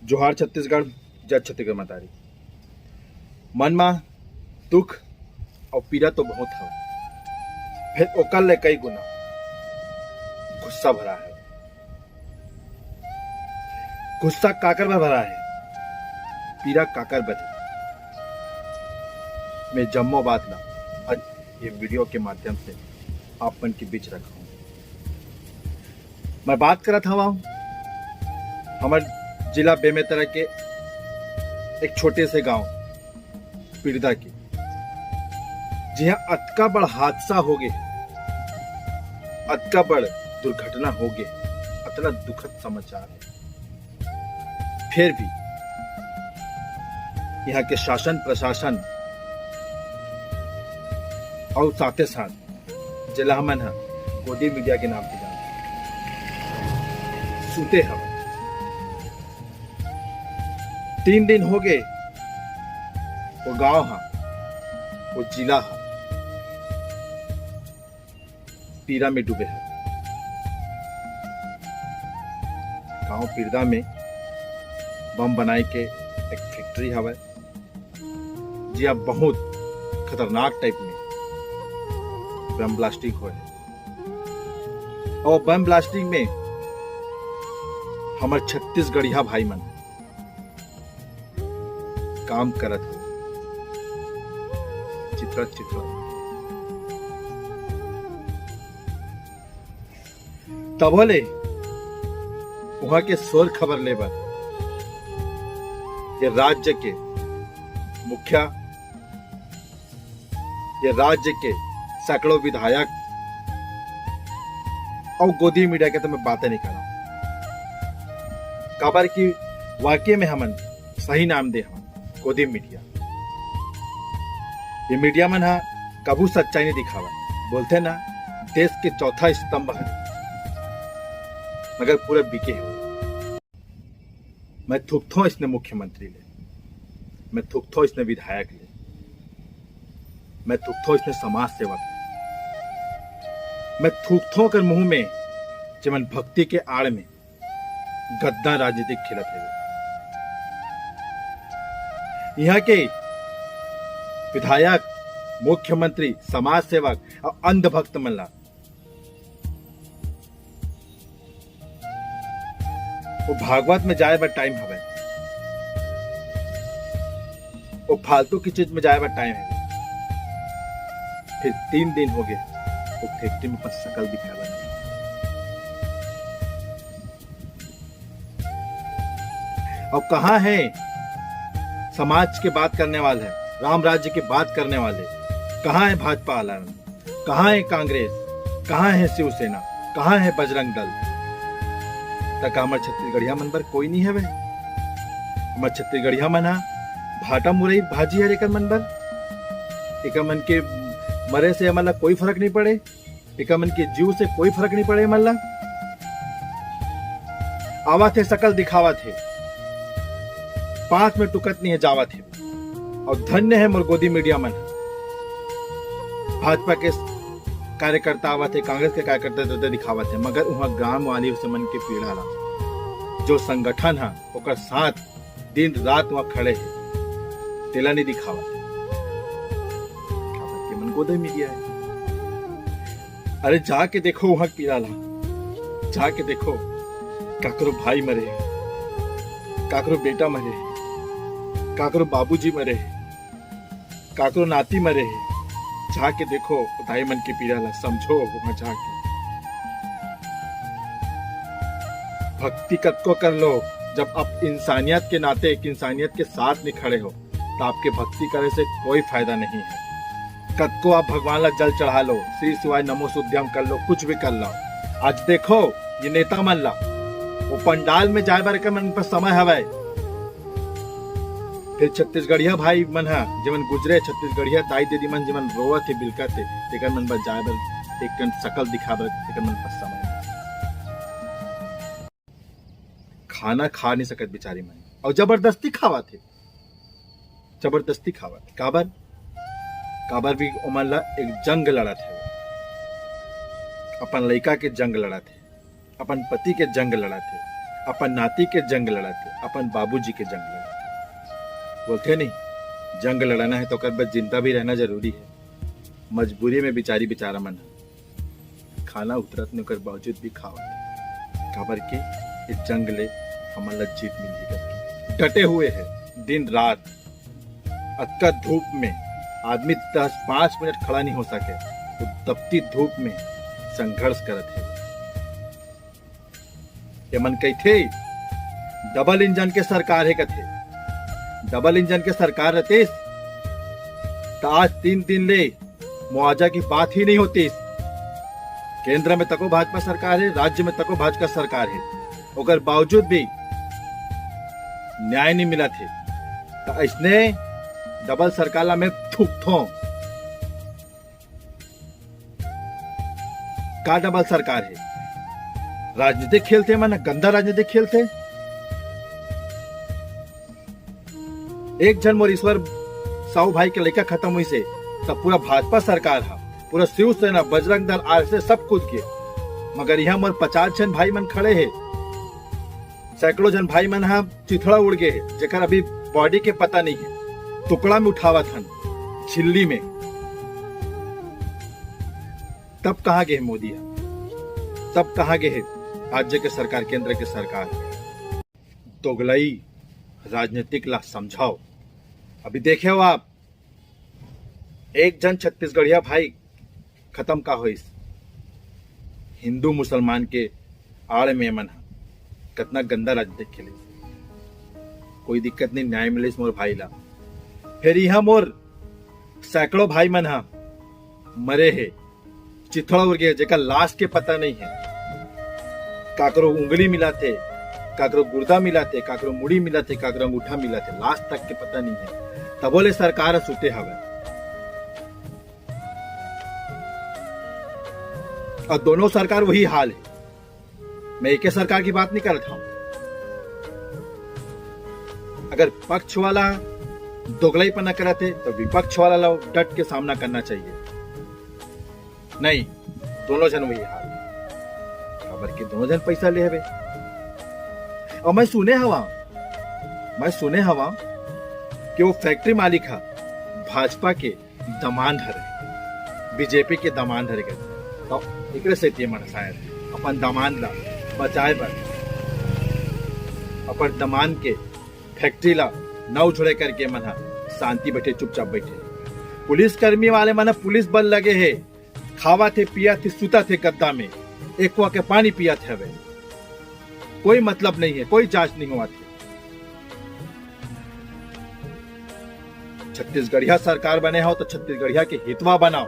जोहार छत्तीसगढ़, जय छत्तीसगढ़ मतारी। मन में दुख और पीड़ा तो बहुत है, फिर ओकर ले कई गुना गुस्सा भरा है। गुस्सा काकर में भरा है, पीड़ा काकर बधे। मैं जम्मो बात ला आज ये वीडियो के माध्यम से आप मन के बीच रखा हूं। मैं बात करत हवा हमारे जिला बेमेतरा के एक छोटे से गांव पीड़दा की, जहां अतका बड़ हादसा हो गए, अतका बड़ दुर्घटना हो गए, अतला दुखद समाचार है। फिर भी यहाँ के शासन प्रशासन और साथे साथ जिला हमन है गोदी मीडिया के नाम से जान सूते हम 3 दिन हो गए। वो गांव हा, वो जिला हा पीड़ा में डूबे है। गांव पीड़ा में बम बनाए के एक फैक्ट्री हवा, जी अब बहुत खतरनाक टाइप में बम ब्लास्टिंग हो है। और बम ब्लास्टिंग में हमारे छत्तीसगढ़िया भाई मन काम करत हो, चित्रत तब होले वहां के शोर खबर लेबर ये राज्य के मुखिया, ये राज्य के सैकड़ों विधायक और गोदी मीडिया के तो मैं बातें नहीं कर रहा हूं। काबर की वाकई में हमन सही नाम दे हम गोदी मीडिया। ये मीडिया मन हा कबू सच्चाई नहीं दिखावा, बोलते ना देश के चौथा स्तंभ है, मगर पूरे बिके हो। मैं थुकथो इसने मुख्यमंत्री ले, मैं थुकथो इसने विधायक ले, मैं थुकथो इसने समाज सेवक ले, मैं थुकथो कर मुंह में जमन भक्ति के आड़ में गद्दा राजनीतिक खेलत है। यहाँ के विधायक, मुख्यमंत्री, समाज सेवक और अंधभक्त मन ला वो भागवत में जाए बा टाइम हवे, वो फालतू की चीज में जाए बा टाइम है। फिर 3 दिन हो गए वो फैक्ट्री में बस शकल दिखाया बा। और कहां है समाज के बात करने वाले, राम राज्य की बात करने वाले? कहां है भाजपा वाला, कहां है कांग्रेस, कहां है शिवसेना, कहां है बजरंग दल? तक हमारे छत्तीसगढ़िया मन पर कोई नहीं है वे। हमारे छत्तीसगढ़िया मन हा भाटा मुरई भाजी है एकर मन पर। एक मन के मरे से मतलब कोई फर्क नहीं पड़े, एक मन के जीव से कोई फर्क नहीं पड़े। मतलब आवा थे सकल दिखावा थे, 5 में टुकत नहीं है जावा थे। और धन्य है मोर गोदी मीडिया मन, भाजपा के कार्यकर्ता आवा थे, कांग्रेस के कार्यकर्ता दिखावा थे, मगर वहां ग्राम वाली उस मन के पीड़ा ला जो संगठन है ओकर साथ दिन रात वहां खड़े है, तेला नहीं दिखावा थे। के मन गोदी मीडिया है। अरे जाके देखो वहां पीड़ा ला, जाके देखो काकरो भाई मरे, काकरो बेटा मरे, काकरो बाबूजी मरे, काकरो नाती मरे। जाके देखो दाई मन की पीड़ा ला, समझो वहां जाके। भक्ति कत्को कर लो, जब आप इंसानियत के नाते एक इंसानियत के साथ नहीं खड़े हो तो आपके भक्ति करे से कोई फायदा नहीं है। कत्को आप भगवान ला जल चढ़ा लो, श्री शिवाय नमो उद्यम कर लो, कुछ भी कर लो। आज देखो ये नेता मन ला वो पंडाल में जाए बार मन पर समय हवे। फिर छत्तीसगढ़िया भाई मन हा जमन गुजरे, छत्तीसगढ़िया दाई दीदी मन जमन रोवत थे, बिलकत थे, तेकर मन पर जाए बर एक शकल दिखाबर, तेकर मन पर समय खाना खा नहीं सकत बेचारी मन, और जबरदस्ती खावा थे, जबरदस्ती खावा थे। काबर भी ओमन ला एक जंग लड़ा थे, अपन लड़का के जंग लड़ा थे, अपन पति के जंग लड़ा थे, अपन नाती के जंग लड़ते, अपन बाबूजी के जंग लड़ते। बोलते नहीं जंग लड़ना है तो कर बस जिंदा भी रहना जरूरी है। मजबूरी में बेचारी बेचारा मन खाना उतरत न कर बावजूद भी खावत खबर के इस जंग ले हमारा जीत मिल करके डटे हुए है दिन रात। अक्का धूप में आदमी 10-5 मिनट खड़ा नहीं हो सके तो तपती धूप में संघर्ष करत है। ये मन कही थे डबल इंजन के सरकार है कथे, डबल इंजन के सरकार रहते तो आज 3 दिन ले मुआवजा की बात ही नहीं होती। केंद्र में तको भाजपा सरकार है, राज्य में तको भाजपा सरकार है, मगर बावजूद भी न्याय नहीं मिला थे। तो इसने डबल सरकार में थूक थो का डबल सरकार है। राजनीतिक खेल थे माना गंदा राजनीतिक खेल थे। एक जन मोर ईश्वर साहू भाई के लड़का खत्म हुई से तब पूरा भाजपा सरकार है, पूरा शिवसेना बजरंग दल आरएसएस सब कुछ के, मगर यहाँ मोर 50 जन भाई मन खड़े है, सैकड़ों जन भाई मन हा चिथड़ा उड़ गए है जेकर अभी बॉडी के पता नहीं है, टुकड़ा में उठावत हन छिल्ली में। तब कहाँ गए मोदी, तब कहाँ गए राज्य के सरकार, केंद्र के सरकार। दोगलई राजनीतिक ला समझाओ। अभी देखे हो आप एक जन छत्तीसगढ़िया भाई खत्म का हो, हिंदू मुसलमान के आड़ में मन कितना गंदा राजनीतिक खेले। कोई दिक्कत नहीं, न्याय मिले मोर भाई ला। फिर यह मोर सैकड़ों भाई मन हा मरे है, चिथड़ा उड़ गए जेका लाश के पता नहीं है। काकरो उंगली मिला थे, काकरो गुर्दा मिला थे, काकरो मुड़ी मिला थे, काकरो अंगूठा मिला थे, लाश तक के पता नहीं है। तब बोले सरकार सुते हवे। और दोनों सरकार वही हाल है। मैं एक सरकार की बात नहीं कर रहा हूं। अगर पक्ष वाला दोगलाईपना करे थे तो विपक्ष वाला लोग डट के सामना करना चाहिए। नहीं, दोनों जन वही हाल, खबर के दोनों जन पैसा ले हवे। और मैं सुने हवा कि वो फैक्ट्री मालिक है भाजपा के दमान धरे, बीजेपी के दमान धरे गए। तो एक से मन शायद अपन दमान ला बचाए बर अपन दमान के फैक्ट्री ला नौ जुड़े करके मन शांति बैठे, चुपचाप बैठे। पुलिस कर्मी वाले मन पुलिस बल लगे है, खावा थे, पिया थे, सुता थे गद्दा में, एक कुआ के पानी पिया थे। हवे कोई मतलब नहीं है, कोई जांच नहीं हुआ थी। छत्तीसगढ़िया सरकार बने हो तो छत्तीसगढ़िया के हितवा बनाओ,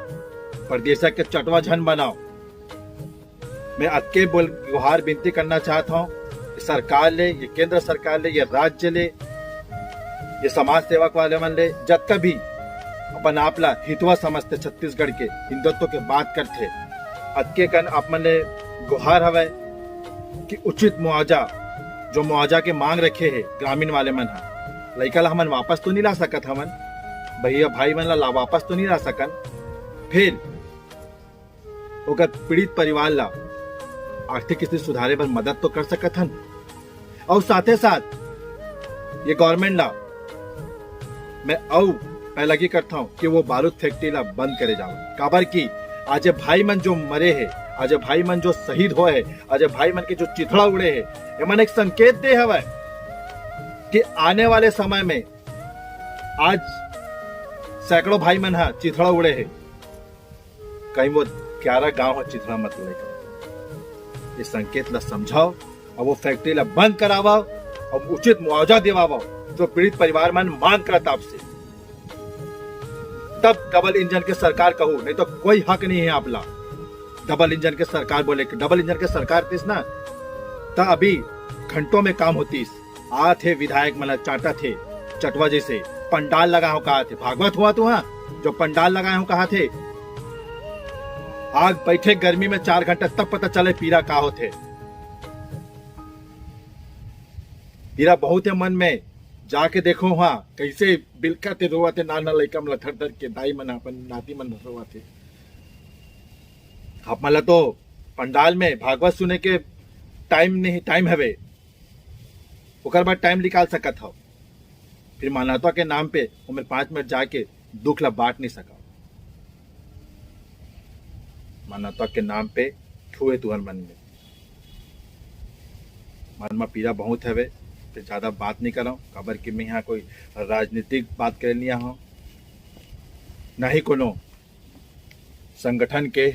प्रदेश के चटवा झन बनाओ। मैं अक्के बोल गुहार विनती करना चाहता हूँ, सरकार ले, ये केंद्र सरकार ले, ये राज्य ले, ये समाज सेवक वाले मन ले, जब कभी अपन आपला हितवा समझते छत्तीसगढ़ के हिंदुत्व के बात करते, अक्के कन आप मन ले गुहार हवे कि उचित मुआवजा, जो मुआवजा के मांग रखे है ग्रामीण वाले मन हा, लइका ला हमन वापस तो नहीं ला सकत, हमन भैया भाई मन ला वापस तो नहीं ला सकन। फिर ओकर पीड़ित परिवार ला आर्थिक स्थिति सुधारे पर मदद तो कर सकत हन। और साथे साथ ये गवर्नमेंट ला मैं पहला की करता हूँ कि वो बारूद फैक्ट्री ला बंद करे जाओ। काबर की आज भाई मन जो मरे है, आज भाई मन जो शहीद हुए है, आज भाई मन के जो चिथड़ा उड़े है, ये मन एक संकेत दे हवा कि आने वाले समय में आज सैकड़ों भाई मन हा चिथड़ा उड़े है, कहीं वो 11 गांव चिथड़ा मत उड़ेगा। ये संकेत ला समझाओ और वो फैक्ट्री ला बंद करावाओ और उचित मुआवजा दिवाओ जो पीड़ित परिवार मन मांग करता आपसे। तब डबल इंजन के सरकार कहूं, नहीं तो कोई हक नहीं है आपला डबल इंजन के सरकार बोले। डबल इंजन के सरकार तीस ना तो अभी घंटों में काम होतीस। आ थे विधायक मन चाटा थे चटवा जैसे, पंडाल लगा हो कहा थे, भागवत हुआ तो हाँ जो पंडाल लगाए हो कहा थे, आग बैठे गर्मी में 4 घंटे तब पता चले पीरा का होते। पीरा बहुत है मन में, जाके देखो वहां कैसे बिलका थे, रोआ थे, नाना लइका मन थर थर के, दाई मन अपन नाती मन रोआ थे। आप मला तो पंडाल में भागवत सुने के टाइम नहीं, टाइम हवे ओकर बाद टाइम निकाल सकत हो, फिर मानवता के नाम पे उम्र 5 मिनट जाके दुख ला बांट नहीं सका। मानवता के नाम पे छुए तुहर मन में, मन में पीड़ा बहुत हवे, तो ज्यादा बात नहीं करो, खबर कि मैं यहाँ कोई राजनीतिक बात करे नहीं हो, ना ही कोनो संगठन के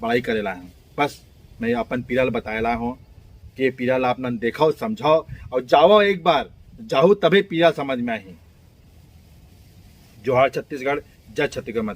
बड़ाई करेला हूँ। बस मैं अपन पीड़ा ला बताएला हूँ कि ये पीड़ा ला अपना देखो, समझाओ और जाओ, एक बार जाओ तभी पीड़ा समझ में आई। जोहार छत्तीसगढ़, जय छत्तीसगढ़ माता।